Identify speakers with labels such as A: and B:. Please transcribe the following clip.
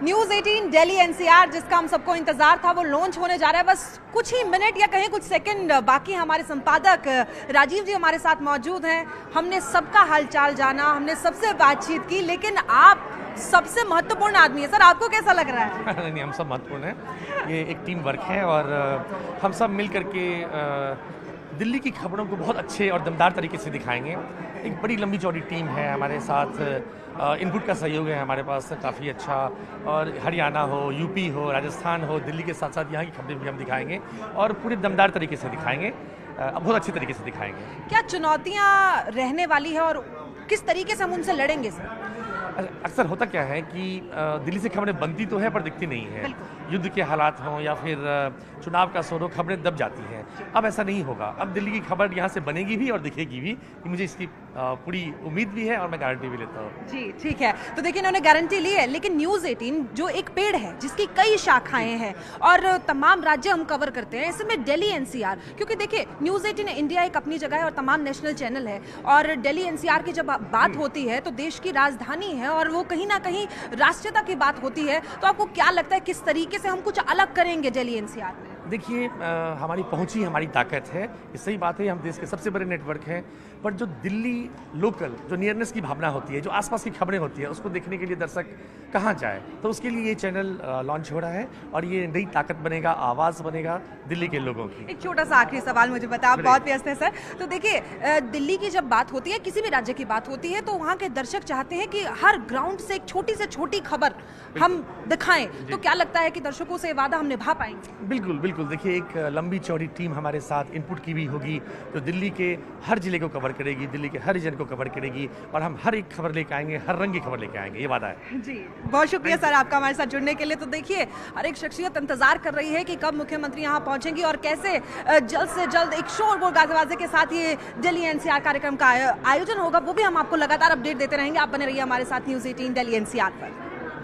A: News 18 Delhi NCR जिसका हम सबको इंतजार था वो लॉन्च होने जा रहा है। बस कुछ ही मिनट या कहीं कुछ सेकंड बाकी। हमारे संपादक राजीव जी हमारे साथ मौजूद हैं। हमने सबका हालचाल जाना, हमने सबसे बातचीत की, लेकिन आप सबसे महत्वपूर्ण आदमी है सर, आपको कैसा लग रहा है?
B: नहीं, हम सब महत्वपूर्ण हैं। ये एक टीम वर्क है और हम सब मिल करके दिल्ली की खबरों को बहुत अच्छे और दमदार तरीके से दिखाएंगे। एक बड़ी लंबी चौड़ी टीम है हमारे साथ, इनपुट का सहयोग है हमारे पास काफ़ी अच्छा। और हरियाणा हो, यूपी हो, राजस्थान हो, दिल्ली के साथ साथ यहाँ की खबरें भी हम दिखाएंगे और पूरे दमदार तरीके से दिखाएंगे, बहुत अच्छे तरीके से दिखाएंगे।
A: क्या चुनौतियाँ रहने वाली है और किस तरीके से हम उनसे लड़ेंगे सर?
B: अक्सर होता क्या है कि दिल्ली से खबरें बनती तो है पर दिखती नहीं है। युद्ध के हालात हों या फिर चुनाव का शोर हो, खबरें दब जाती हैं। अब ऐसा नहीं होगा। अब दिल्ली की खबर यहाँ से बनेगी भी और दिखेगी भी। मुझे इसकी पूरी उम्मीद भी है और मैं गारंटी भी लेता हूँ।
A: जी ठीक है, तो देखिए इन्होंने गारंटी ली है, लेकिन न्यूज 18 जो एक पेड़ है जिसकी कई शाखाएं हैं और तमाम राज्य हम कवर करते हैं, इसमें दिल्ली एनसीआर, क्योंकि देखिए न्यूज 18 इंडिया एक अपनी जगह है और तमाम नेशनल चैनल है, और दिल्ली एनसीआर की जब बात होती है तो देश की राजधानी है और वो कहीं ना कहीं राष्ट्रीयता की बात होती है। तो आपको क्या लगता है किस तरीके से हम कुछ अलग करेंगे दिल्ली एनसीआर में?
B: देखिए, हमारी पहुंच ही हमारी ताकत है। ये सही बात है, हम देश के सबसे बड़े नेटवर्क हैं, पर जो दिल्ली लोकल, जो नियरनेस की भावना होती है, जो आसपास की खबरें होती है, उसको देखने के लिए दर्शक कहाँ जाए, तो उसके लिए ये चैनल लॉन्च हो रहा है और ये नई ताकत बनेगा, आवाज़ बनेगा दिल्ली के लोगों की।
A: एक छोटा सा आखिरी सवाल मुझे बता, आप बहुत व्यस्त हैं सर। तो देखिए दिल्ली की जब बात होती है, किसी भी राज्य की बात होती है, तो वहाँ के दर्शक चाहते हैं कि हर ग्राउंड से एक छोटी से छोटी खबर हम दिखाएं। तो क्या लगता है कि दर्शकों से वादा हम निभा पाएंगे?
B: बिल्कुल बिल्कुल। देखिए, एक लंबी चौड़ी टीम हमारे साथ इनपुट की भी होगी, जो दिल्ली के हर जिले को कवर करेगी, दिल्ली के हर रीजन को कवर करेगी, और हम हर एक खबर लेके आएंगे, हर रंग की खबर लेके आएंगे, ये वादा है।
A: जी बहुत शुक्रिया सर आपका हमारे साथ जुड़ने के लिए। तो देखिए हर एक शख्सियत इंतजार कर रही है कि कब मुख्यमंत्री यहाँ पहुंचेंगी और कैसे जल्द से जल्द एक शोरगुल गाजवाजे के साथ ये दिल्ली एनसीआर कार्यक्रम का आयोजन होगा, वो भी हम आपको लगातार अपडेट देते रहेंगे। आप बने रहिए हमारे साथ न्यूज 18 दिल्ली एनसीआर पर।